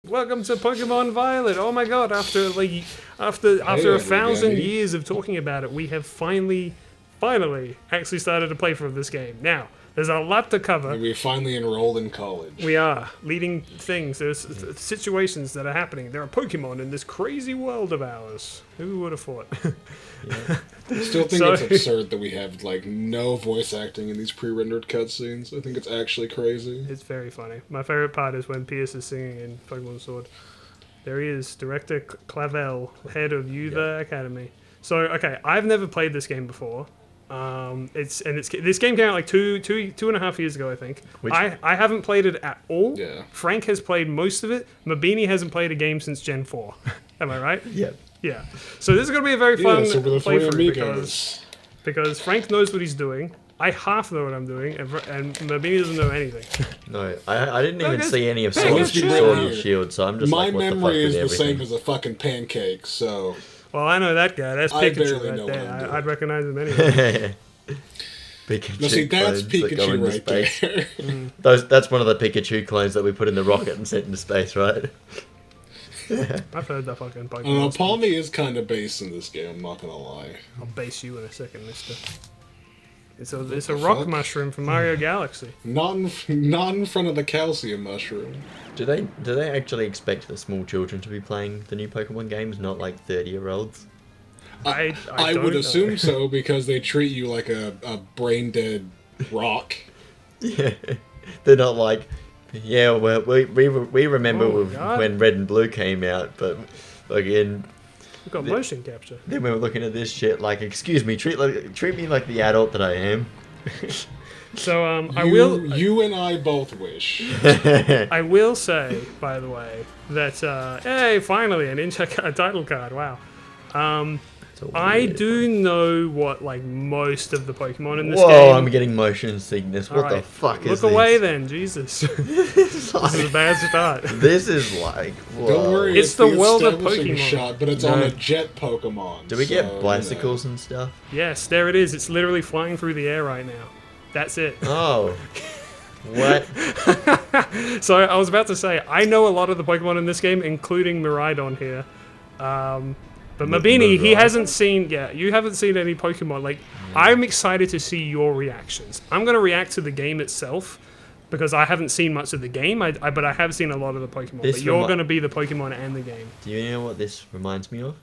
Welcome to Pokemon Violet. Oh my god, after 1,000 years of talking about it, we have finally actually started to play through this game. Now, there's a lot to cover. We finally enrolled in college. We are. Leading things. There's situations that are happening. There are Pokemon in this crazy world of ours. Who would have thought? Yeah. I still think it's absurd that we have, like, no voice acting in these pre-rendered cutscenes. I think it's actually crazy. It's very funny. My favorite part is when Pierce is singing in Pokemon Sword. There he is, Director Clavel, head of Yuva Academy. So, okay, I've never played this game before. This game came out like two and a half years ago, I think. I haven't played it at all. Yeah. Frank has played most of it. Mabeanie hasn't played a game since Gen 4. Am I right? Yep. Yeah. So this is going to be a very fun playthrough because Frank knows what he's doing. I half know what I'm doing, and Mabeanie doesn't know anything. No, I didn't even see any of Sword and Shield, so I'm just My like, what the fuck memory is with the everything? same as a fucking pancake, so... Well, I know that guy. That's Pikachu right there. I'd recognize him anyway. Pikachu no, see, that's Pikachu right there. That's one of the Pikachu clones that we put in the rocket and sent into space, right? I've heard that fucking Pokemon. I don't know, Palmy is kind of based in this game, I'm not gonna lie. I'll base you in a second, mister. It's a rock mushroom from Mario Galaxy. Not in front of the calcium mushroom. Do they actually expect the small children to be playing the new Pokemon games, not like 30-year-olds? I would assume so, because they treat you like a brain-dead rock. Yeah. They're not like, yeah, well, we remember when Red and Blue came out, but again... We've got motion capture. Then we were looking at this shit like, excuse me, treat me like the adult that I am. So You and I both wish. I will say, by the way, that hey, finally a title card. Wow. I do know what most of the Pokemon in this game. Whoa, I'm getting motion sickness. What the fuck is this? Look away then, Jesus. This is a bad start. This is like, whoa. Don't worry, it's the world of Pokemon. Shot, but it's on a jet Pokemon. Do we get bicycles and stuff? Yes, there it is. It's literally flying through the air right now. That's it. Oh. What? So I was about to say, I know a lot of the Pokemon in this game, including Miraidon here. But Mabeanie, he hasn't seen... Yeah, you haven't seen any Pokemon. I'm excited to see your reactions. I'm going to react to the game itself, because I haven't seen much of the game, but I have seen a lot of the Pokemon. But you're going to be the Pokemon and the game. Do you know what this reminds me of?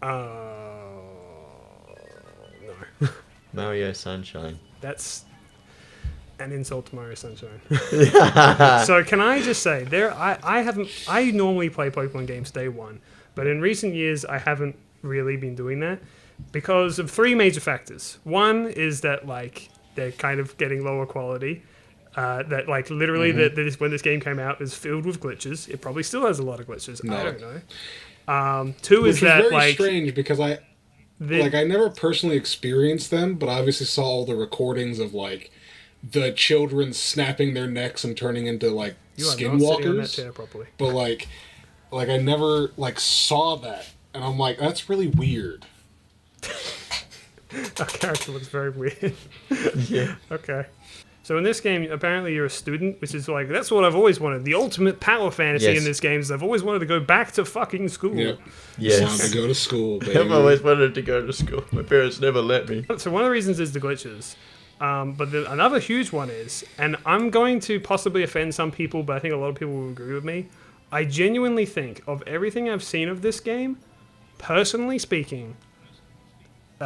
No. Mario Sunshine. That's an insult to Mario Sunshine. So can I just say, I normally play Pokemon games day one. But in recent years, I haven't really been doing that because of three major factors. One is that they're kind of getting lower quality. That literally when this game came out, it was filled with glitches. It probably still has a lot of glitches. No. I don't know. Two is that very strange because I never personally experienced them, but I obviously saw all the recordings of the children snapping their necks and turning into skinwalkers. But I never, saw that. And I'm like, that's really weird. Our character looks very weird. Yeah. Okay. So in this game, apparently you're a student, which is that's what I've always wanted. The ultimate power fantasy in this game is I've always wanted to go back to fucking school. Yep. Yes. I wanted to go to school, baby. I've always wanted to go to school. My parents never let me. So one of the reasons is the glitches. But another huge one is, and I'm going to possibly offend some people, but I think a lot of people will agree with me, I genuinely think, of everything I've seen of this game, personally speaking,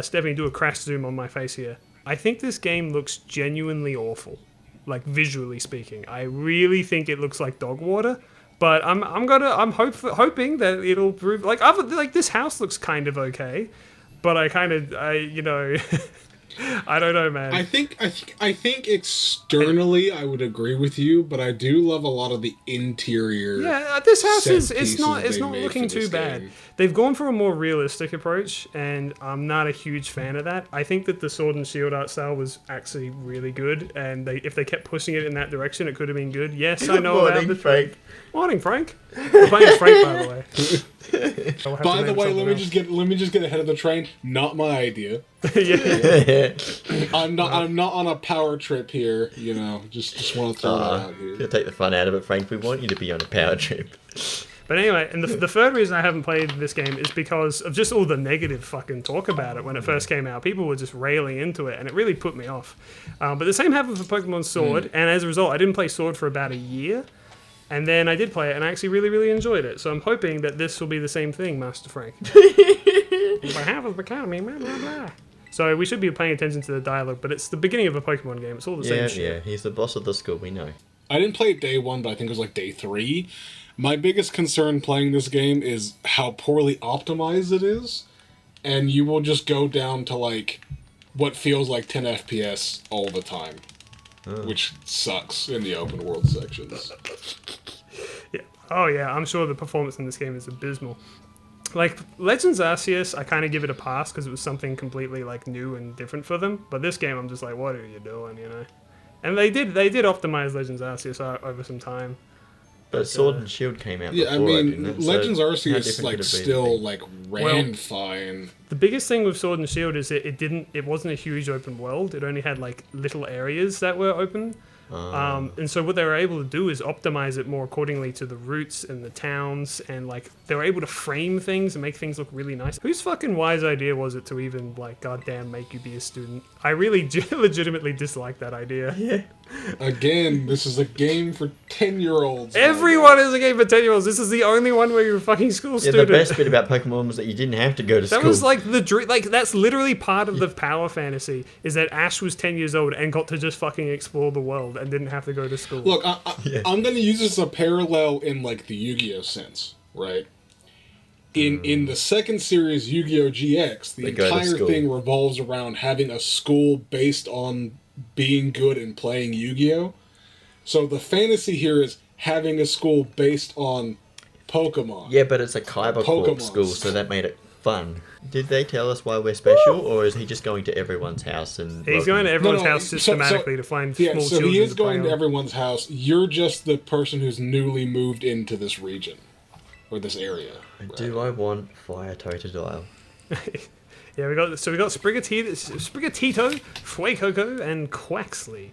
Stephanie, do a crash zoom on my face here. I think this game looks genuinely awful, visually speaking. I really think it looks like dog water, but I'm hoping that it'll prove this house looks kind of okay, but I I don't know, man. I think externally I would agree with you, but I do love a lot of the interior. Yeah, this house it's not looking too bad. They've gone for a more realistic approach, and I'm not a huge fan of that. I think that the Sword and Shield art style was actually really good, and if they kept pushing it in that direction, it could have been good. Yes, I know about Frank. Morning, Frank. We're playing Frank, by the way. By the way, let me just get ahead of the train. Not my idea. Yeah. I'm not on a power trip here. You know, just want to throw that out here. Gonna take the fun out of it, Frank. We want you to be on a power trip. But anyway, and the third reason I haven't played this game is because of just all the negative fucking talk about it when it first came out. People were just railing into it, and it really put me off. But the same happened for Pokemon Sword, and as a result, I didn't play Sword for about a year. And then I did play it, and I actually really, really enjoyed it. So I'm hoping that this will be the same thing, Master Frank. On behalf of the Academy, blah, blah, blah. So we should be paying attention to the dialogue, but it's the beginning of a Pokemon game. It's all the same shit. Yeah, he's the boss of the school, we know. I didn't play it day one, but I think it was like day 3. My biggest concern playing this game is how poorly optimized it is, and you will just go down to like what feels like 10 FPS all the time, which sucks in the open world sections. Yeah. Oh yeah, I'm sure the performance in this game is abysmal. Like Legends Arceus, I kind of give it a pass because it was something completely like new and different for them. But this game, I'm just like, what are you doing, you know? And they did optimize Legends Arceus over some time. But Sword and Shield came out before, I mean, didn't it? Legends So Arceus like still like ran fine. The biggest thing with Sword and Shield is it wasn't a huge open world. It only had like little areas that were open. And so what they were able to do is optimize it more accordingly to the routes and the towns, and like they were able to frame things and make things look really nice. Whose fucking wise idea was it to even like goddamn make you be a student? I really legitimately dislike that idea. Yeah. Again, this is a game for 10-year-olds. Everyone is a game for 10-year-olds. This is the only one where you're a fucking school student. The best bit about Pokemon was that you didn't have to go to school. That was like the dream. Like that's literally part of the power fantasy. Is that Ash was 10 years old and got to just fucking explore the world and didn't have to go to school. Look, I'm going to use this as a parallel in like the Yu-Gi-Oh sense, right? In the second series, Yu-Gi-Oh GX, the entire thing revolves around having a school based on being good and playing Yu-Gi-Oh. So the fantasy here is having a school based on Pokemon. Yeah, but it's a Kyber Corp school, so that made it fun. Did they tell us why we're special, or is he just going to everyone's house and... He's going to everyone's house systematically to find small children. So he is going to everyone's house. You're just the person who's newly moved into this region, or this area. Right? Do I want Fire Totodile? Yeah, we got Sprigatito, Fuecoco, and Quaxley.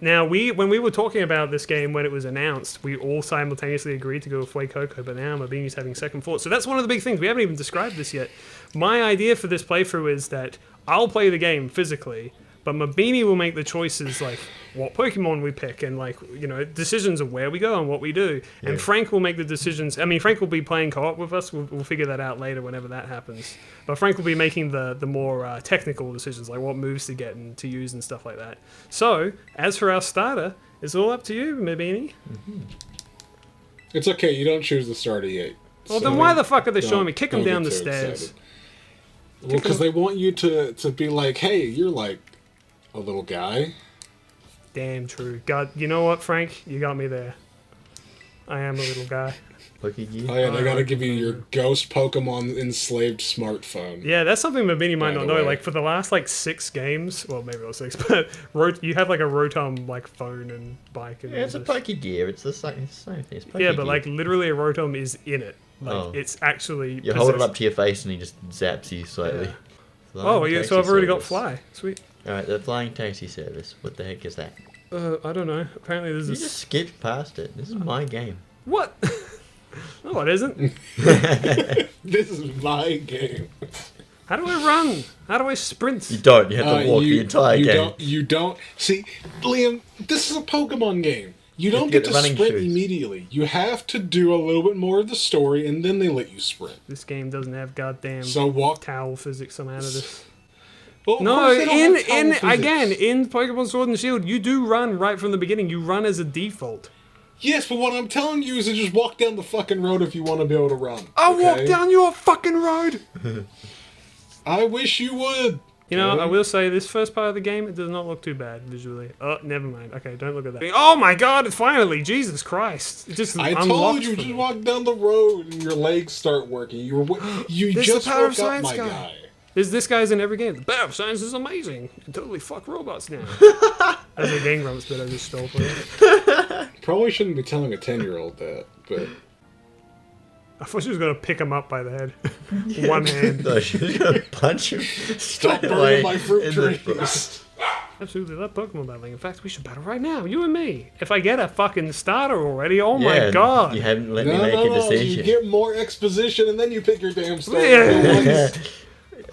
Now, when we were talking about this game when it was announced, we all simultaneously agreed to go with Fuecoco, but now Mabeanie's having second thought. So that's one of the big things. We haven't even described this yet. My idea for this playthrough is that I'll play the game physically, but Mabeanie will make the choices like what Pokemon we pick and like, you know, decisions of where we go and what we do. Yeah. And Frank will make the decisions. I mean, Frank will be playing co-op with us. We'll figure that out later whenever that happens. But Frank will be making the more technical decisions, like what moves to get and to use and stuff like that. So, as for our starter, it's all up to you, Mabeanie. Mm-hmm. It's okay. You don't choose the starter yet. Well, then why the fuck are they showing me? Kick him down the stairs. Excited. Well, because they want you to be like, hey, you're like a little guy. Damn true. God, you know what, Frank? You got me there. I am a little guy. Oh yeah, they gotta give you your ghost Pokemon enslaved smartphone. Yeah, that's something Mabeanie might not know. Like for the last like 6 games, well maybe not 6, but you have like a Rotom like phone and bike. And it's a Pokegear. It's the same thing. It's yeah, but like literally a Rotom is in it. Like it's actually. You hold it up to your face and he just zaps you slightly. Yeah. Oh yeah, so I've already got Fly. Sweet. Alright, the flying taxi service. What the heck is that? I don't know. Apparently there's You just skipped past it. This is my game. What? No, it isn't. This is my game. How do I run? How do I sprint? You don't. You have to walk the entire game. You don't. See, Liam, this is a Pokemon game. You don't get to sprint immediately. You have to do a little bit more of the story, and then they let you sprint. This game doesn't have goddamn towel physics. I'm out of this. Well, no, in Pokemon Sword and Shield, you do run right from the beginning. You run as a default. Yes, but what I'm telling you is to just walk down the fucking road if you want to be able to run. I'll walk down your fucking road! I wish you would. You know, I will say, this first part of the game, it does not look too bad visually. Oh, never mind. Okay, don't look at that. Oh my god, finally! Jesus Christ. It just I told you, just walk down the road and your legs start working. You just woke up, my guy. This guy's in every game. The power of science is amazing. You can totally fuck robots now. That's a Gang Grumps bit I just stole from you. Probably shouldn't be telling a 10-year-old that, but... I thought she was going to pick him up by the head. One hand. No, she was going to punch him. Stop burning my fruit trees. Absolutely love Pokemon battling. In fact, we should battle right now, you and me. If I get a fucking starter already, oh my god. You haven't let me make a decision. You get more exposition and then you pick your damn starter. Yeah.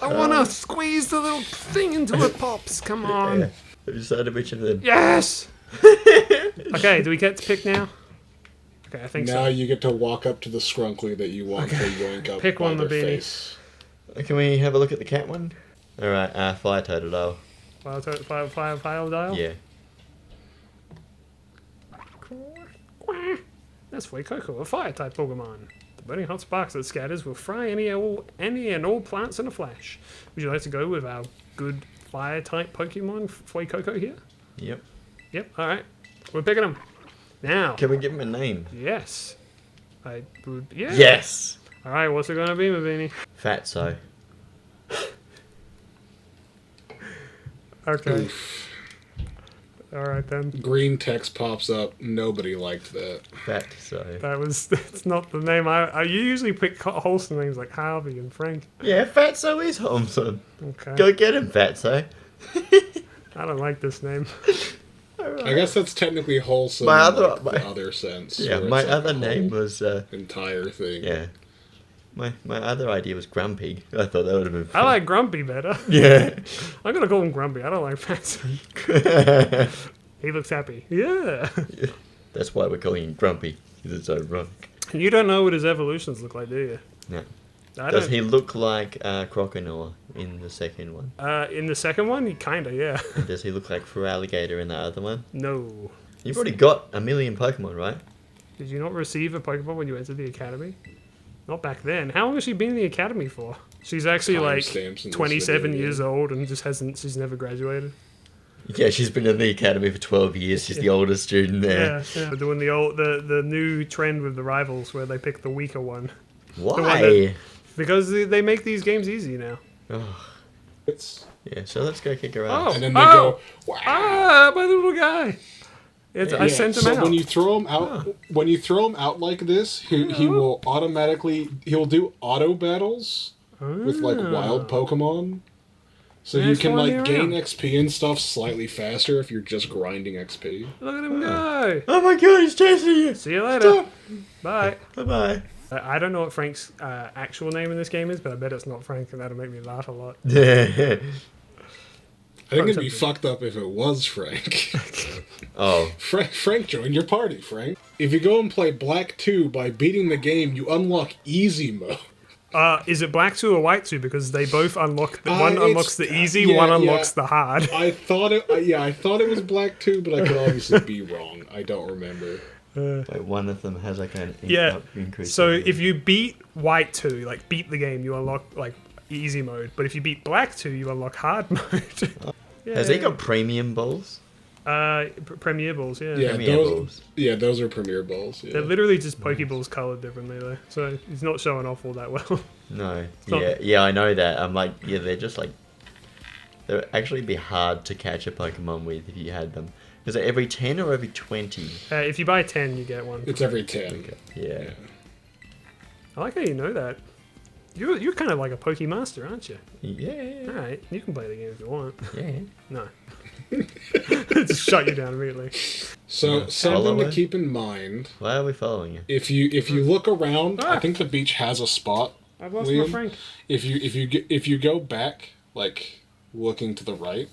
I want to squeeze the little thing until it pops. Come on. Yeah. Have you decided which of them? Yes! Okay, do we get to pick now? Okay, I think now so. you get to walk up to the Scrunkly that you want to yoink up Pick by one, their Mabeanie. face. Can we have a look at the cat one? Alright, Fire Totodile. File dial? Yeah. That's Fuecoco, a fire-type Pokemon. The burning hot sparks that scatters will fry any and all plants in a flash. Would you like to go with our good fire-type Pokemon, Fuecoco here? Yep. Yep, alright. We're picking them. Now. Can we give him a name? Yes. I would, yeah. Yes! Alright, what's it gonna be, Mabeanie? Fatso. Okay. Oof. Alright then. Green text pops up. Nobody liked that. Fatso. That's not the name. I usually pick wholesome names like Harvey and Frank. Yeah, Fatso is wholesome. Okay. Go get him, Fatso. I don't like this name. I guess that's technically wholesome My in other- the other sense. Yeah, where my it's like other a name whole was... entire thing. yeah. My other idea was Grumpy. I thought that would have been I fun. like Grumpy better. Yeah. I'm gonna call him Grumpy. I don't like Fancy. He looks happy. Yeah. That's why we're calling him Grumpy. Because it's ironic. You don't know what his evolutions look like, do you? No. I Does don't. he look like Croconaw in the second one? In the second one, kinda, yeah. And does he look like Feraligatr in the other one? No. You've already got 1,000,000 Pokemon, right? Did you not receive a Pokemon when you entered the academy? Not back then. How long has she been in the academy for? She's actually like Timestamps in this 27 video, years yeah. old and just hasn't. She's never graduated. Yeah, she's been in the academy for 12 years. She's the oldest student there. Yeah. They're doing the new trend with the rivals where they pick the weaker one Why? because they make these games easy now. Oh, It's, yeah, so let's go kick her Oh. ass. and then they go, wow. Ah, my little guy. I sent him so out. when you throw him out, when you throw him out like this, he will automatically do auto battles with like wild Pokemon. So Yeah, you he's can following like me gain around. XP and stuff slightly faster if you're just grinding XP. Look at him go. Oh my god, he's chasing you! See you later. Stop. Bye. Bye-bye. I don't know what Frank's actual name in this game is, but I bet it's not Frank, and that'll make me laugh a lot. Yeah. I think it'd be fucked up if it was Frank. Oh. Frank joined your party, Frank. If you go and play Black 2 by beating the game, you unlock easy mode. Is it Black 2 or White 2? Because they both unlock... one it's- unlocks the easy, yeah, one yeah. unlocks the hard. I thought it was Black 2, but I could obviously be wrong. I don't remember. Like one of them has like an Yeah. increase. So if you beat White 2, like beat the game, you unlock like easy mode. But if you beat Black 2, you unlock hard mode. Yeah. Has he got premium balls? Premier Balls, yeah. Yeah, Premier those. balls. Yeah, those are Premier Balls. Yeah. They're literally just Pokeballs coloured differently though. So he's not showing off all that well. No. not- Yeah, I know that. I'm like, yeah, they're just like... They'd actually be hard to catch a Pokemon with if you had them. Is it every 10 or every 20? If you buy 10, you get one. It's every 10. Yeah. I like how you know that. You're kind of like a Pokemaster, aren't you? Yeah. Alright, you can play the game if you want. Yeah. No. Just shut you down immediately. So something to follower? keep in mind: Why are we following you? if you look around, Ah. I think the beach has a spot. I've lost my Liam? Frank. If you go back, like looking to the right,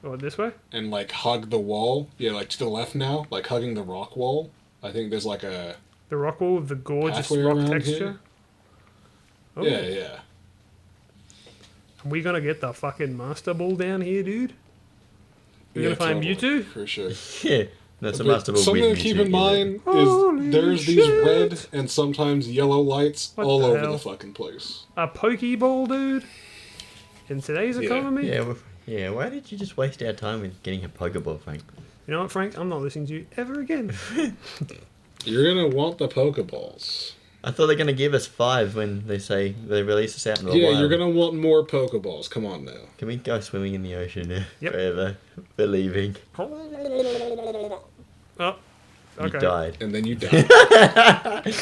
Oh, this way? and like hug the wall, yeah, like to the left now, like hugging the rock wall. I think there's like a The rock wall with the gorgeous Pathway rock around texture. here? Oh, yeah. Are we gonna get the fucking Master Ball down here, dude? We're Yeah, gonna find totally, Mewtwo? for sure. Yeah. That's a But Master Ball something with to keep Mewtwo in it. mind Holy is there's these shit. red and sometimes yellow lights What all the over hell? the fucking place. A Pokeball, dude? In today's Yeah. economy? Yeah, why did you just waste our time with getting a Pokeball, Frank? You know what, Frank? I'm not listening to you ever again. You're gonna want the Pokeballs. I thought they're going to give us 5 when they say they release us out in the Yeah, wild. you're gonna want more Pokeballs. Come on now. Can we go swimming in the ocean now? Yep. Forever. We're leaving. Oh, You okay. died. And then you die.